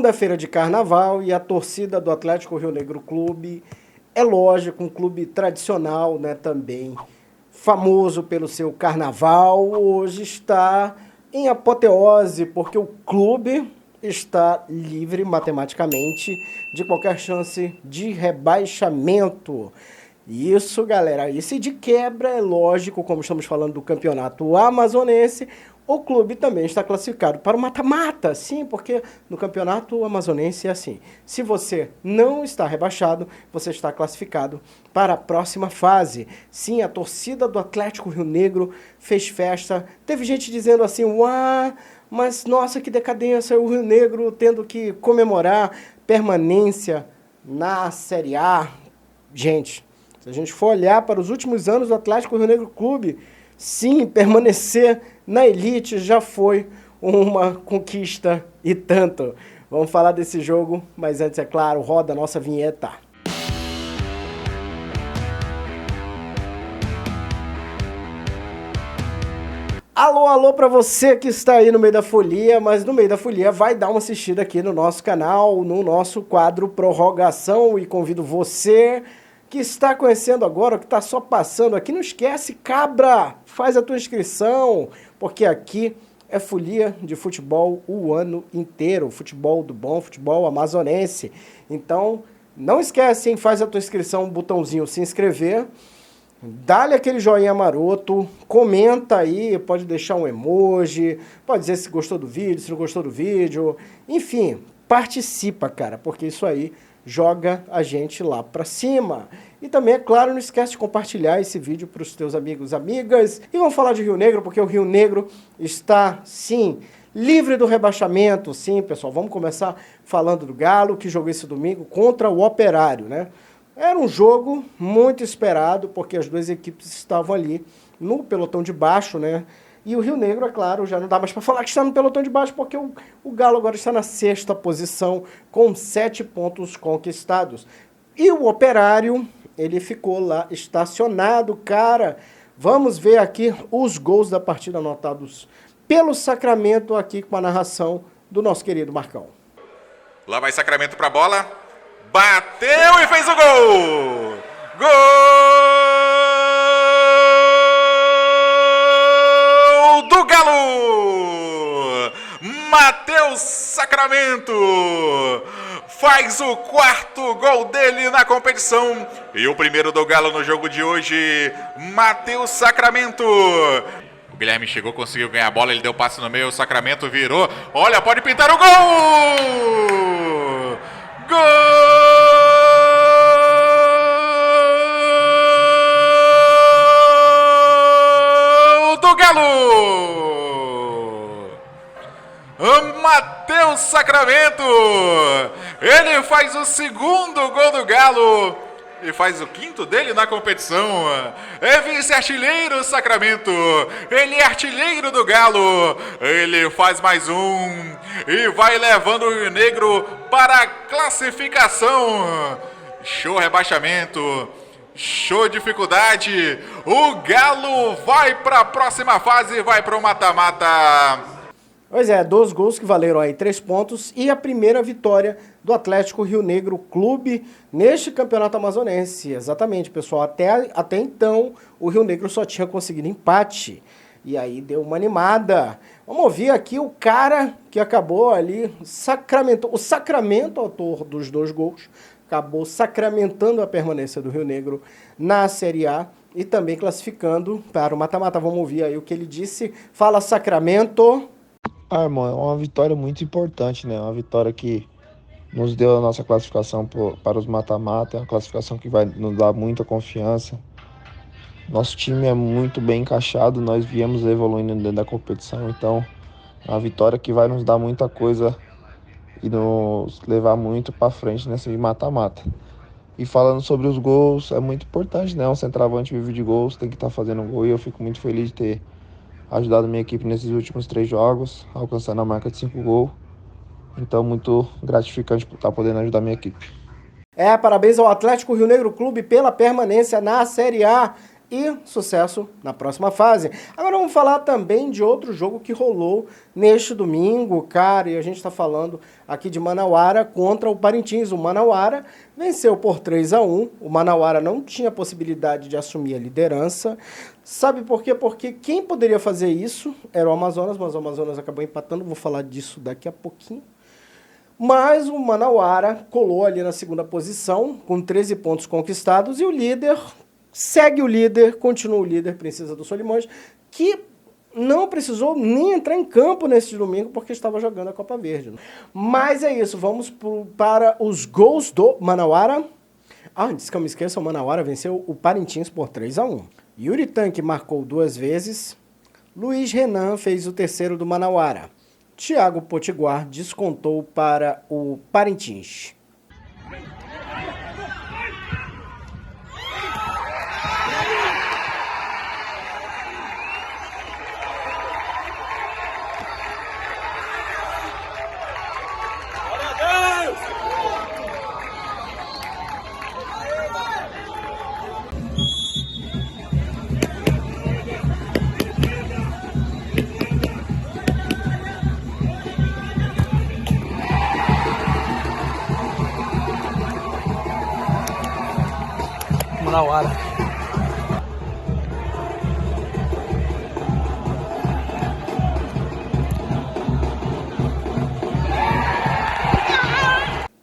Segunda-feira de carnaval e a torcida do Atlético Rio Negro Clube, é lógico, um clube tradicional, né, também famoso pelo seu carnaval, hoje está em apoteose, porque o clube está livre matematicamente de qualquer chance de rebaixamento. Isso, galera, isso de quebra, é lógico, como estamos falando do campeonato amazonense, o clube também está classificado para o mata-mata, sim, porque no campeonato amazonense é assim. Se você não está rebaixado, você está classificado para a próxima fase. Sim, a torcida do Atlético Rio Negro fez festa. Teve gente dizendo assim, uau, mas nossa, que decadência, o Rio Negro tendo que comemorar permanência na Série A. Gente, se a gente for olhar para os últimos anos do Atlético Rio Negro Clube, sim, permanecer na elite já foi uma conquista e tanto. Vamos falar desse jogo, mas antes, é claro, roda a nossa vinheta. Alô, alô para você que está aí no meio da folia, mas no meio da folia vai dar uma assistida aqui no nosso canal, no nosso quadro Prorrogação, e convido você que está conhecendo agora, que está só passando aqui, não esquece, cabra, faz a tua inscrição, porque aqui é folia de futebol o ano inteiro, futebol do bom, futebol amazonense. Então, não esquece, hein, faz a tua inscrição, botãozinho se inscrever, dá-lhe aquele joinha maroto, comenta aí, pode deixar um emoji, pode dizer se gostou do vídeo, se não gostou do vídeo, enfim, participa, cara, porque isso aí joga a gente lá pra cima. E também, é claro, não esquece de compartilhar esse vídeo para os teus amigos e amigas. E vamos falar de Rio Negro, porque o Rio Negro está, sim, livre do rebaixamento. Sim, pessoal, vamos começar falando do Galo, que jogou esse domingo contra o Operário, né? Era um jogo muito esperado, porque as duas equipes estavam ali no pelotão de baixo, né? E o Rio Negro, é claro, já não dá mais para falar que está no pelotão de baixo, porque o Galo agora está na 6ª posição, com 7 pontos conquistados. E o Operário, ele ficou lá estacionado, cara. Vamos ver aqui os gols da partida anotados pelo Sacramento, aqui com a narração do nosso querido Marcão. Lá vai Sacramento para a bola. Bateu e fez o gol! Gol do Galo! Matheus Sacramento faz o 4º gol dele na competição e o primeiro do Galo no jogo de hoje, Matheus Sacramento. O Guilherme chegou, conseguiu ganhar a bola, ele deu passe no meio, o Sacramento virou, olha, pode pintar o gol! Gol do Galo! Matheus Sacramento, ele faz o 2º gol do Galo e faz o 5º dele na competição. É vice-artilheiro Sacramento, ele é artilheiro do Galo, ele faz mais um e vai levando o Rio Negro para a classificação. Show rebaixamento, show dificuldade, o Galo vai para a próxima fase, vai para o mata-mata. Pois é, 2 gols que valeram aí 3 pontos e a primeira vitória do Atlético Rio Negro Clube neste campeonato amazonense. Exatamente, pessoal. Até então, o Rio Negro só tinha conseguido empate. E aí deu uma animada. Vamos ouvir aqui o cara que acabou ali, o Sacramento, autor dos 2 gols, acabou sacramentando a permanência do Rio Negro na Série A e também classificando para o mata-mata. Vamos ouvir aí o que ele disse. Fala, Sacramento. Irmão, é uma vitória muito importante, né? Uma vitória que nos deu a nossa classificação para os mata-mata, uma classificação que vai nos dar muita confiança. Nosso time é muito bem encaixado, nós viemos evoluindo dentro da competição, então é uma vitória que vai nos dar muita coisa e nos levar muito para frente nessa de mata-mata. E falando sobre os gols, é muito importante, né? Um centroavante vive de gols, tem que estar fazendo gol, e eu fico muito feliz de ter ajudado minha equipe nesses últimos 3 jogos, alcançando a marca de 5 gols. Então, muito gratificante por estar podendo ajudar minha equipe. Parabéns ao Atlético Rio Negro Clube pela permanência na Série A. e sucesso na próxima fase. Agora vamos falar também de outro jogo que rolou neste domingo, cara, e a gente está falando aqui de Manauara contra o Parintins. O Manauara venceu por 3-1, o Manauara não tinha possibilidade de assumir a liderança. Sabe por quê? Porque quem poderia fazer isso era o Amazonas, mas o Amazonas acabou empatando, vou falar disso daqui a pouquinho. Mas o Manauara colou ali na segunda posição, com 13 pontos conquistados, e o líder segue o líder, continua o líder, Princesa do Solimões, que não precisou nem entrar em campo nesse domingo, porque estava jogando a Copa Verde. Mas é isso, vamos para os gols do Manauara. Antes que eu me esqueça, o Manauara venceu o Parintins por 3-1. Yuri Tanque marcou 2 vezes, Luiz Renan fez o terceiro do Manauara. Thiago Potiguar descontou para o Parintins. Manauara.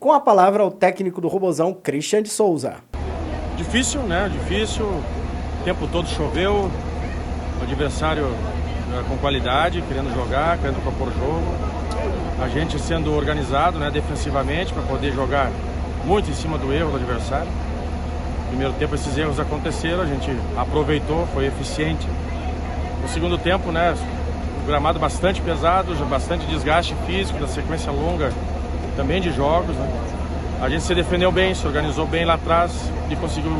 Com a palavra o técnico do Robozão, Christian de Souza. Difícil, né? Difícil. O tempo todo choveu. O adversário com qualidade, querendo jogar, querendo propor jogo. A gente sendo organizado, né, defensivamente, para poder jogar muito em cima do erro do adversário. Primeiro tempo esses erros aconteceram, a gente aproveitou, foi eficiente. No segundo tempo, né, um gramado bastante pesado, bastante desgaste físico, da sequência longa também de jogos, né. A gente se defendeu bem, se organizou bem lá atrás e conseguiu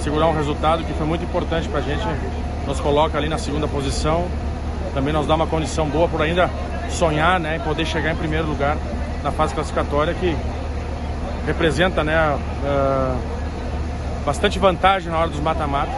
segurar um resultado que foi muito importante para a gente. Nos coloca ali na segunda posição, também nos dá uma condição boa por ainda sonhar, né, e poder chegar em primeiro lugar na fase classificatória, que representa, né, bastante vantagem na hora dos mata-mata.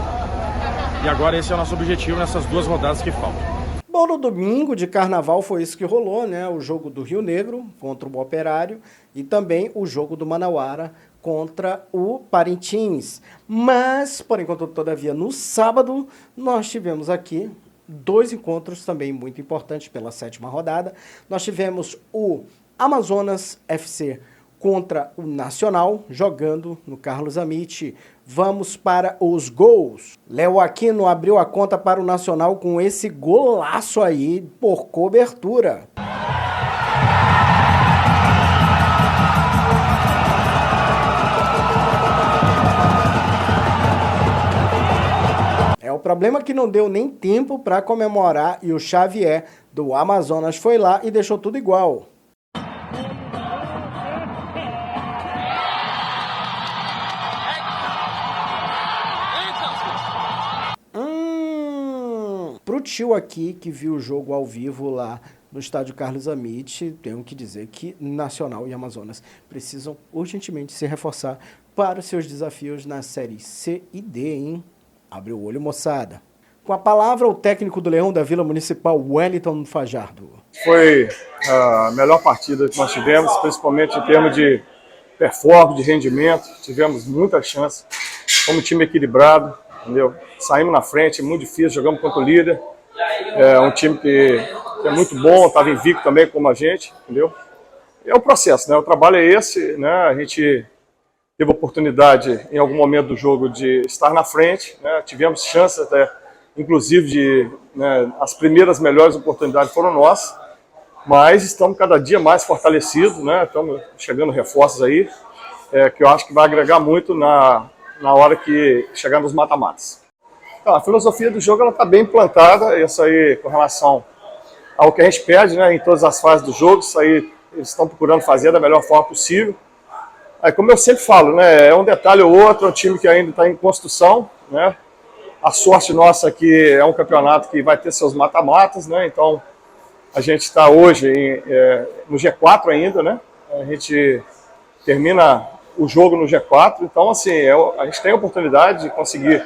E agora esse é o nosso objetivo nessas 2 rodadas que faltam. Bom, no domingo de carnaval foi isso que rolou, né? O jogo do Rio Negro contra o Operário e também o jogo do Manauara contra o Parintins. Mas, por enquanto, todavia, no sábado, nós tivemos aqui 2 encontros também muito importantes pela 7ª rodada. Nós tivemos o Amazonas FC contra o Nacional, jogando no Carlos Amit. Vamos para os gols. Léo Aquino abriu a conta para o Nacional com esse golaço aí por cobertura. O problema é que não deu nem tempo para comemorar e o Xavier do Amazonas foi lá e deixou tudo igual. Pro tio aqui que viu o jogo ao vivo lá no estádio Carlos Amit, tenho que dizer que Nacional e Amazonas precisam urgentemente se reforçar para os seus desafios na Série C e D, hein? Abre o olho, moçada. Com a palavra, o técnico do Leão da Vila Municipal, Wellington Fajardo. Foi a melhor partida que nós tivemos, principalmente em termos de performance, de rendimento. Tivemos muita chance, como time equilibrado, entendeu? Saímos na frente, muito difícil, jogamos contra o líder. É um time que é muito bom, estava invicto também como a gente, entendeu? E é o processo, né? O trabalho é esse, né? A gente teve a oportunidade, em algum momento do jogo, de estar na frente, né? Tivemos chances até, inclusive, de, né, as primeiras melhores oportunidades foram nossas, mas estamos cada dia mais fortalecidos, né? Estamos chegando reforços aí, que eu acho que vai agregar muito na hora que chegar nos mata-matas. Então, a filosofia do jogo está bem implantada, isso aí com relação ao que a gente pede, né, em todas as fases do jogo, isso aí eles estão procurando fazer da melhor forma possível. Aí, como eu sempre falo, né, é um detalhe ou outro, é um time que ainda está em construção, né? A sorte nossa aqui é um campeonato que vai ter seus mata-matas, né? Então a gente está hoje no G4 ainda, né? A gente termina o jogo no G4, então assim, a gente tem a oportunidade de conseguir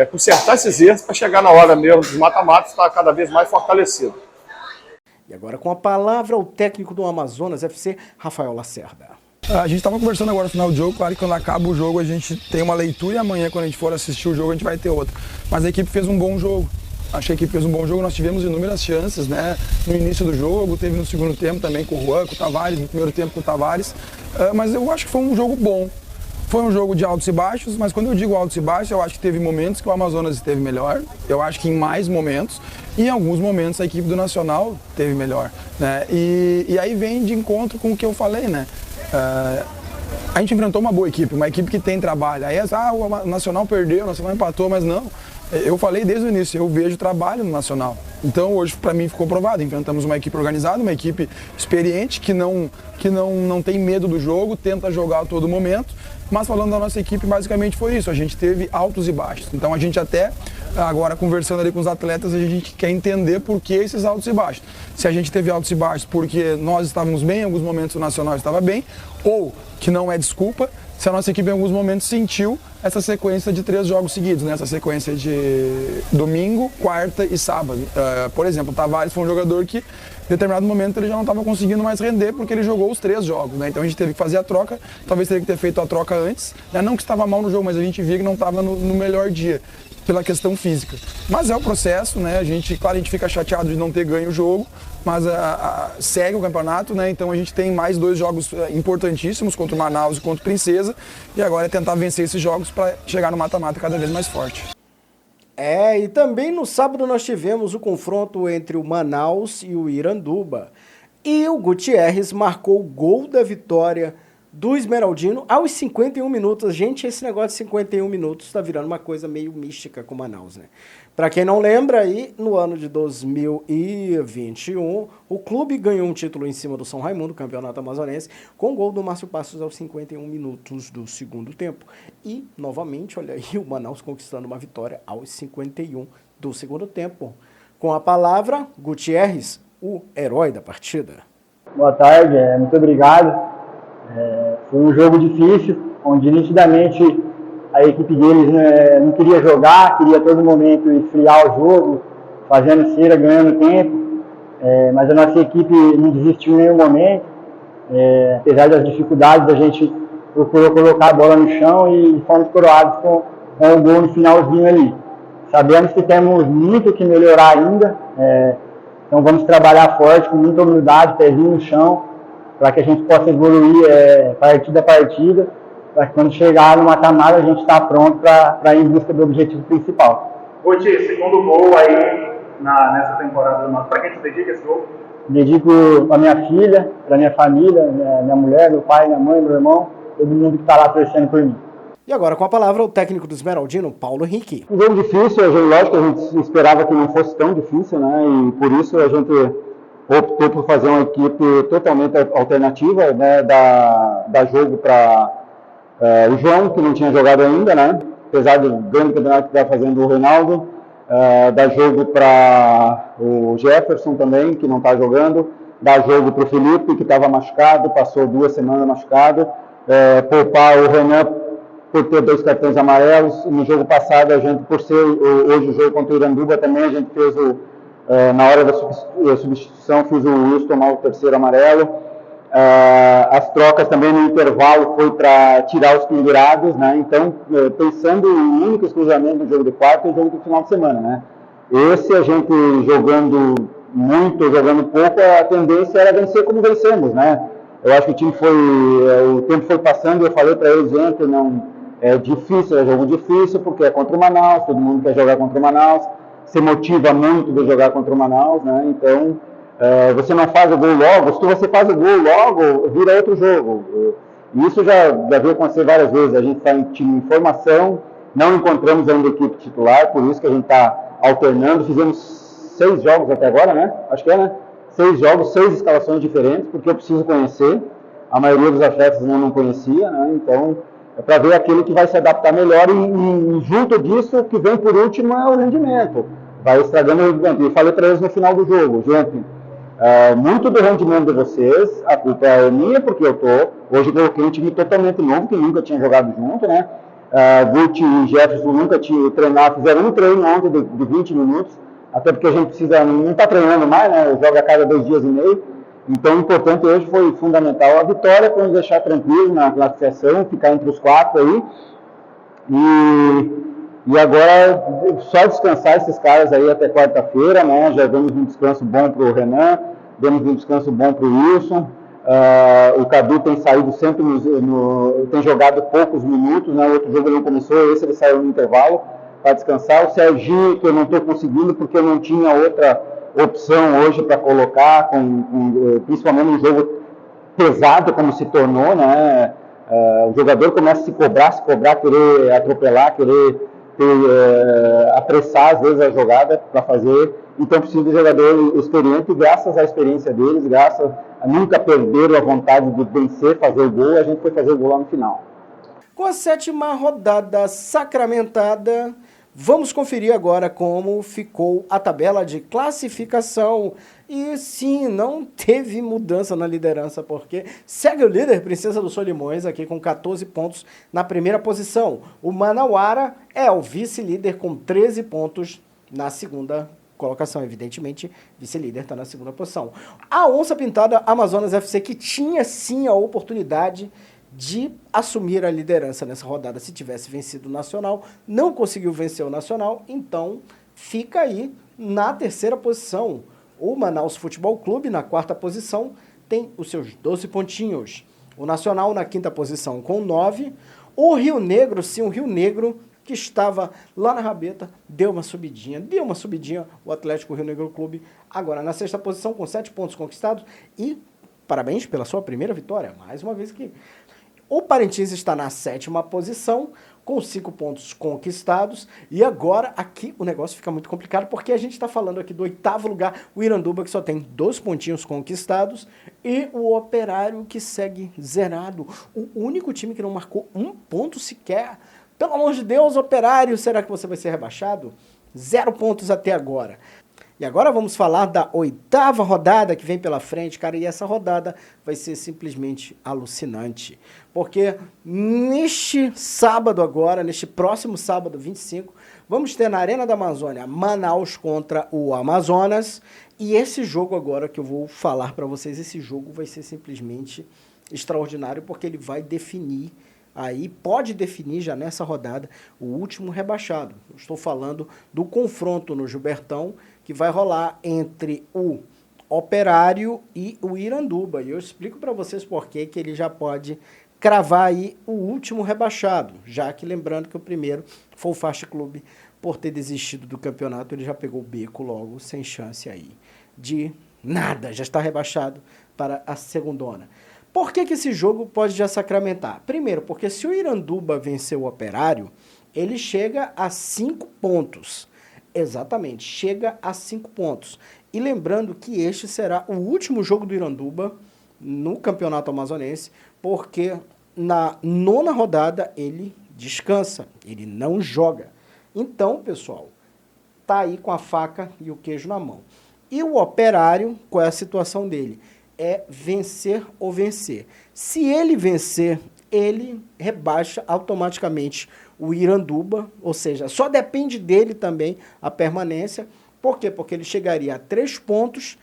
consertar esses erros para chegar na hora mesmo dos mata-matas, estar cada vez mais fortalecido. E agora com a palavra o técnico do Amazonas FC, Rafael Lacerda. A gente estava conversando agora no final do jogo, claro que quando acaba o jogo a gente tem uma leitura e amanhã quando a gente for assistir o jogo a gente vai ter outra. Mas a equipe fez um bom jogo. Acho que a equipe fez um bom jogo, nós tivemos inúmeras chances, né? No início do jogo, teve no segundo tempo também com o Juan, com o Tavares, no primeiro tempo com o Tavares. Mas eu acho que foi um jogo bom. Foi um jogo de altos e baixos, mas quando eu digo altos e baixos, eu acho que teve momentos que o Amazonas esteve melhor, eu acho que em mais momentos, e em alguns momentos a equipe do Nacional teve melhor, né? E aí vem de encontro com o que eu falei, né? A gente enfrentou uma boa equipe, uma equipe que tem trabalho. Aí o Nacional perdeu, o Nacional empatou, mas não. Eu falei desde o início, eu vejo trabalho no Nacional. Então hoje para mim ficou provado, enfrentamos uma equipe organizada, uma equipe experiente, que não tem medo do jogo, tenta jogar a todo momento. Mas falando da nossa equipe, basicamente foi isso, a gente teve altos e baixos. Então a gente até, agora conversando ali com os atletas, a gente quer entender por que esses altos e baixos. Se a gente teve altos e baixos porque nós estávamos bem, em alguns momentos o Nacional estava bem, ou, que não é desculpa, se a nossa equipe em alguns momentos sentiu essa sequência de 3 jogos seguidos, né? Essa sequência de domingo, quarta e sábado. Por exemplo, o Tavares foi um jogador que, em determinado momento, ele já não estava conseguindo mais render porque ele jogou os 3 jogos, né? Então a gente teve que fazer a troca, talvez teria que ter feito a troca antes, né? Não que estava mal no jogo, mas a gente via que não estava no melhor dia, pela questão física. Mas é o processo, né? Claro, a gente fica chateado de não ter ganho o jogo, mas segue o campeonato, né? Então a gente tem mais 2 jogos importantíssimos contra o Manaus e contra o Princesa, e agora é tentar vencer esses jogos para chegar no mata-mata cada vez mais forte. E também no sábado nós tivemos o confronto entre o Manaus e o Iranduba. E o Gutierrez marcou o gol da vitória do Esmeraldino aos 51 minutos. Gente, esse negócio de 51 minutos tá virando uma coisa meio mística com o Manaus, né? Para quem não lembra, aí, no ano de 2021, o clube ganhou um título em cima do São Raimundo, campeonato amazonense, com o gol do Márcio Passos aos 51 minutos do segundo tempo. E, novamente, olha aí, o Manaus conquistando uma vitória aos 51 do segundo tempo. Com a palavra, Gutierrez, o herói da partida. Boa tarde, muito obrigado. Foi um jogo difícil, onde nitidamente a equipe deles não queria jogar, queria a todo momento esfriar o jogo, fazendo cera, ganhando tempo, mas a nossa equipe não desistiu em nenhum momento, apesar das dificuldades, a gente procurou colocar a bola no chão e fomos coroados com o gol no finalzinho ali. Sabemos que temos muito que melhorar ainda, então vamos trabalhar forte, com muita humildade, pezinho no chão, para que a gente possa evoluir partida a partida, para que quando chegar no mata-mata a gente está pronto para ir em busca do objetivo principal. Oti, segundo gol aí nessa temporada do nosso. Para quem você dedica esse gol? Dedico para minha filha, para minha família, minha mulher, meu pai, minha mãe, meu irmão, todo mundo que está lá torcendo por mim. E agora com a palavra o técnico do Esmeraldino, Paulo Henrique. Um jogo difícil, lógico que a gente esperava que não fosse tão difícil, né? E por isso a gente optou por fazer uma equipe totalmente alternativa, né? Dar jogo para o João, que não tinha jogado ainda, né? Apesar do grande campeonato que está fazendo o Reinaldo, dar jogo para o Jefferson também, que não está jogando, dar jogo para o Felipe, que estava machucado, passou 2 semanas machucado, poupar o Renan por ter 2 cartões amarelos. No jogo passado, a gente, por ser hoje o jogo contra o Iranduba, também a gente fez na hora da substituição, fiz o Wilson tomar o 3º amarelo. As trocas também no intervalo foi para tirar os pendurados, né? Então, pensando em único exclusivamente no jogo de quarta e no jogo do final de semana, né? Esse a gente jogando muito, jogando pouco, a tendência era vencer como vencemos, né? Eu acho que o time o tempo foi passando, eu falei para eles ontem, é difícil, é jogo difícil, porque é contra o Manaus, todo mundo quer jogar contra o Manaus, se motiva muito de jogar contra o Manaus, né? Então, você não faz o gol logo, se você faz o gol logo, vira outro jogo. Isso já veio acontecer várias vezes, a gente está em time em formação, não encontramos ainda a equipe titular, por isso que a gente está alternando, fizemos 6 jogos até agora, né? Acho que né? 6 jogos, 6 escalações diferentes, porque eu preciso conhecer, a maioria dos atletas eu não conhecia, né? Então, é para ver aquele que vai se adaptar melhor e junto disso, o que vem por último é o rendimento. Vai estragando o rendimento. E falei para eles no final do jogo, gente, muito do rendimento de vocês, a culpa é minha, porque hoje coloquei um time totalmente novo, que nunca tinha jogado junto, né? Guti e Jefferson nunca treinaram, fizeram um treino ontem de 20 minutos, até porque a gente não está treinando mais, né? Joga a cada 2 dias e meio. Então, o importante hoje foi fundamental a vitória para nos deixar tranquilos na classificação, ficar entre os 4 aí. E agora, só descansar esses caras aí até quarta-feira, né? Já demos um descanso bom para o Renan, demos um descanso bom para o Wilson. O Cadu tem saído sempre, tem jogado poucos minutos, né? O outro jogo ele não começou, esse ele saiu no intervalo para descansar. O Serginho, que eu não estou conseguindo porque eu não tinha outra opção hoje para colocar, principalmente um jogo pesado como se tornou, né? O jogador começa a se cobrar, querer atropelar, querer apressar às vezes a jogada para fazer. Então precisa de jogador experiente, e graças à experiência deles, graças a nunca perderam a vontade de vencer, fazer o gol, a gente foi fazer o gol lá no final. Com a 7ª rodada sacramentada, vamos conferir agora como ficou a tabela de classificação. E sim, não teve mudança na liderança, porque segue o líder Princesa do Solimões aqui com 14 pontos na primeira posição. O Manauara é o vice-líder com 13 pontos na segunda colocação. Evidentemente, vice-líder está na segunda posição. A Onça Pintada Amazonas FC, que tinha sim a oportunidade de assumir a liderança nessa rodada se tivesse vencido o Nacional, não conseguiu vencer o Nacional, então fica aí na terceira posição. O Manaus Futebol Clube, na 4ª posição, tem os seus 12 pontinhos. O Nacional, na 5ª posição, com 9. O Rio Negro, sim, o Rio Negro, que estava lá na rabeta, deu uma subidinha, o Atlético Rio Negro Clube, agora na 6ª posição, com 7 pontos conquistados. E parabéns pela sua primeira vitória, mais uma vez que... O Parintins está na 7ª posição, com 5 pontos conquistados, e agora aqui o negócio fica muito complicado, porque a gente está falando aqui do 8º lugar, o Iranduba, que só tem 2 pontinhos conquistados, e o Operário, que segue zerado, o único time que não marcou 1 ponto sequer. Pelo amor de Deus, Operário, será que você vai ser rebaixado? 0 pontos até agora. E agora vamos falar da 8ª rodada que vem pela frente, cara, e essa rodada vai ser simplesmente alucinante, porque neste sábado agora, neste próximo sábado, 25, vamos ter na Arena da Amazônia, Manaus contra o Amazonas, e esse jogo agora que eu vou falar para vocês, esse jogo vai ser simplesmente extraordinário, porque ele vai definir, aí pode definir já nessa rodada, o último rebaixado. Eu estou falando do confronto no Gilbertão, que vai rolar entre o Operário e o Iranduba. E eu explico para vocês por que ele já pode cravar aí o último rebaixado, já que lembrando que o primeiro foi o Fast Clube, por ter desistido do campeonato, ele já pegou o beco logo, sem chance aí de nada, já está rebaixado para a segundona. Por que esse jogo pode já sacramentar? Primeiro, porque se o Iranduba vencer o Operário, ele chega a 5 pontos. Exatamente, chega a 5 pontos. E lembrando que este será o último jogo do Iranduba no Campeonato Amazonense, porque na 9ª rodada ele descansa, ele não joga. Então, pessoal, tá aí com a faca e o queijo na mão. E o Operário, qual é a situação dele? É vencer ou vencer. Se ele vencer, ele rebaixa automaticamente o Iranduba, ou seja, só depende dele também a permanência. Por quê? Porque ele chegaria a 3 pontos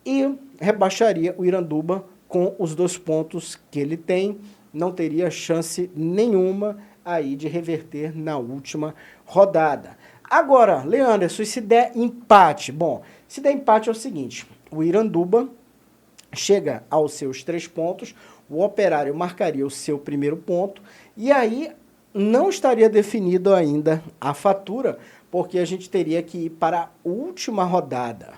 e rebaixaria o Iranduba com os 2 pontos que ele tem. Não teria chance nenhuma aí de reverter na última rodada. Agora, Leanderson, se der empate? Bom, se der empate é o seguinte, o Iranduba chega aos seus 3 pontos, o Operário marcaria o seu primeiro ponto, e aí não estaria definido ainda a fatura, porque a gente teria que ir para a última rodada.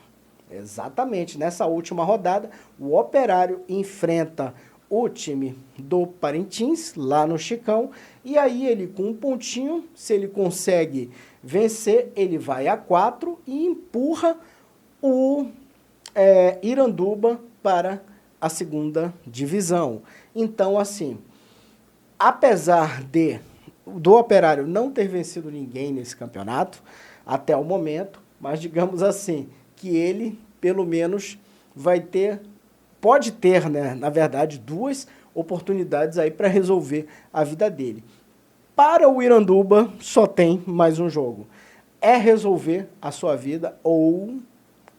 Exatamente, nessa última rodada, o Operário enfrenta o time do Parintins, lá no Chicão, e aí ele com 1 pontinho, se ele consegue vencer, ele vai a 4 e empurra o Iranduba para a 2ª divisão. Então, assim, apesar do Operário não ter vencido ninguém nesse campeonato, até o momento, mas digamos assim, que ele, pelo menos, pode ter, né, na verdade, 2 oportunidades aí para resolver a vida dele. Para o Iranduba, só tem mais um jogo. É resolver a sua vida ou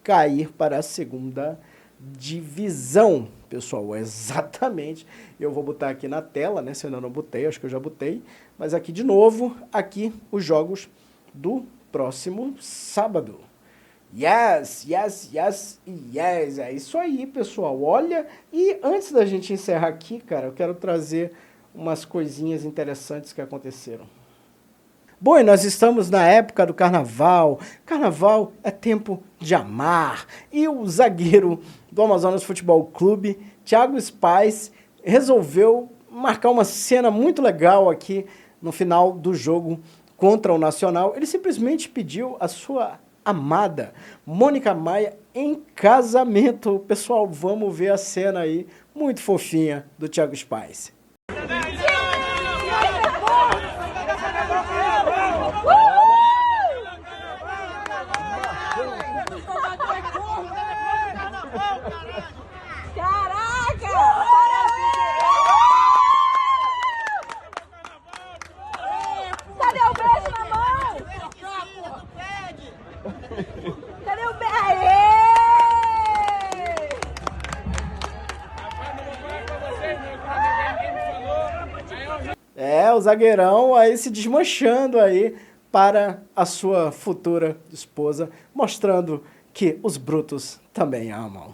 cair para a segunda divisão, pessoal. Exatamente. Eu vou botar aqui na tela, né? Se eu ainda não botei, acho que eu já botei. Mas aqui de novo, aqui os jogos do próximo sábado. Yes, yes, yes, yes. É isso aí, pessoal. Olha, e antes da gente encerrar aqui, cara, eu quero trazer umas coisinhas interessantes que aconteceram. Bom, e nós estamos na época do carnaval. Carnaval é tempo de amar. E o zagueiro do Amazonas Futebol Clube, Thiago Spies, resolveu marcar uma cena muito legal aqui no final do jogo contra o Nacional. Ele simplesmente pediu a sua amada Mônica Maia em casamento. Pessoal, vamos ver a cena aí, muito fofinha, do Thiago Spies. O zagueirão aí se desmanchando aí para a sua futura esposa, mostrando que os brutos também amam.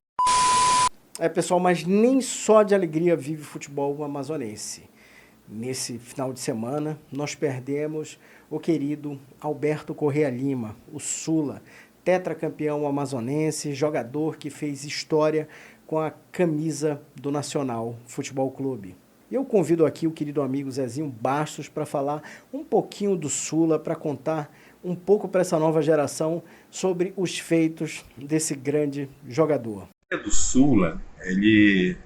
Pessoal, mas nem só de alegria vive o futebol amazonense. Nesse final de semana, nós perdemos o querido Alberto Correa Lima, o Sula, tetracampeão amazonense, jogador que fez história com a camisa do Nacional Futebol Clube. Eu convido aqui o querido amigo Zezinho Bastos para falar um pouquinho do Sula, para contar um pouco para essa nova geração sobre os feitos desse grande jogador. O do Sula, ele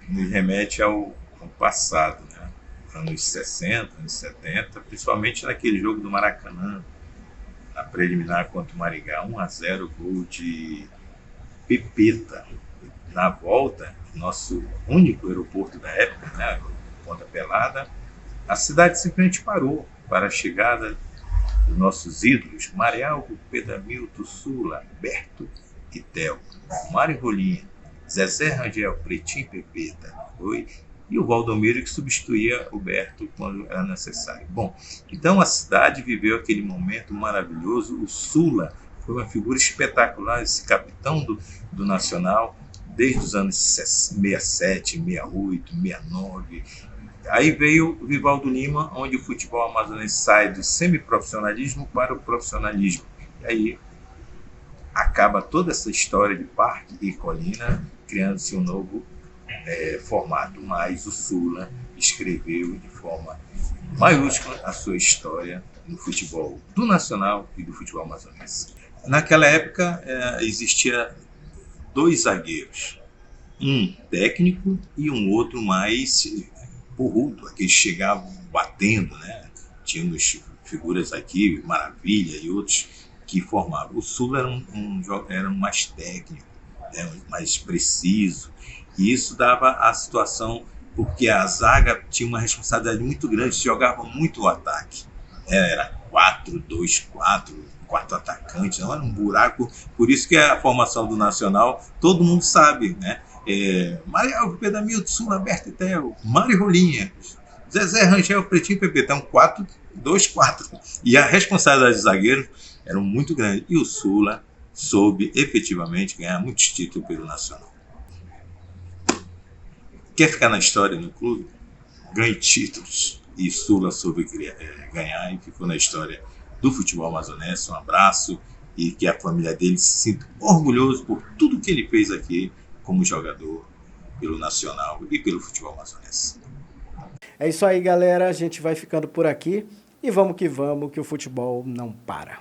nos remete ao passado, né? Anos 60, anos 70, principalmente naquele jogo do Maracanã, na preliminar contra o Maringá, 1-0, gol de Pepeta. Na volta, nosso único aeroporto da época, né, Ponta Pelada, a cidade simplesmente parou para a chegada dos nossos ídolos, Marialvo, Pedamilton, Sula, Berto e Theo, Mário Rolinha, Zezé Rangel, Pretinho Pepeta, e o Valdomiro que substituía o Berto quando era necessário. Bom, então a cidade viveu aquele momento maravilhoso. O Sula foi uma figura espetacular, esse capitão do Nacional, desde os anos 67, 68, 69. Aí veio o Rivaldo Lima, onde o futebol amazonense sai do semiprofissionalismo para o profissionalismo. E aí acaba toda essa história de parque e colina, criando-se um novo formato. Mas o Sula escreveu de forma maiúscula a sua história no futebol do Nacional e do futebol amazonense. Naquela época existia 2 zagueiros, um técnico e um outro mais porrudo, aqueles chegavam batendo, né? Tínhamos figuras aqui, Maravilha e outros que formavam. O Sula era um mais técnico, né? Mais preciso, e isso dava a situação, porque a zaga tinha uma responsabilidade muito grande, jogava muito o ataque, era 4-2-4, 4 atacantes, não era um buraco. Por isso que a formação do Nacional, todo mundo sabe, né? Marialvo, Pedamilton, Sula, Berto e Theo, Mário Rolinha, Zezé Rangel, Pretinho Pepeta, 4-2-4. E a responsabilidade dos zagueiros era muito grande. E o Sula soube efetivamente ganhar muitos títulos pelo Nacional. Quer ficar na história no clube? Ganhe títulos. E Sula soube ganhar e ficou na história do futebol amazonense. Um abraço, e que a família dele se sinta orgulhoso por tudo que ele fez aqui como jogador pelo Nacional e pelo futebol amazonense. É isso aí, galera. A gente vai ficando por aqui e vamos que o futebol não para.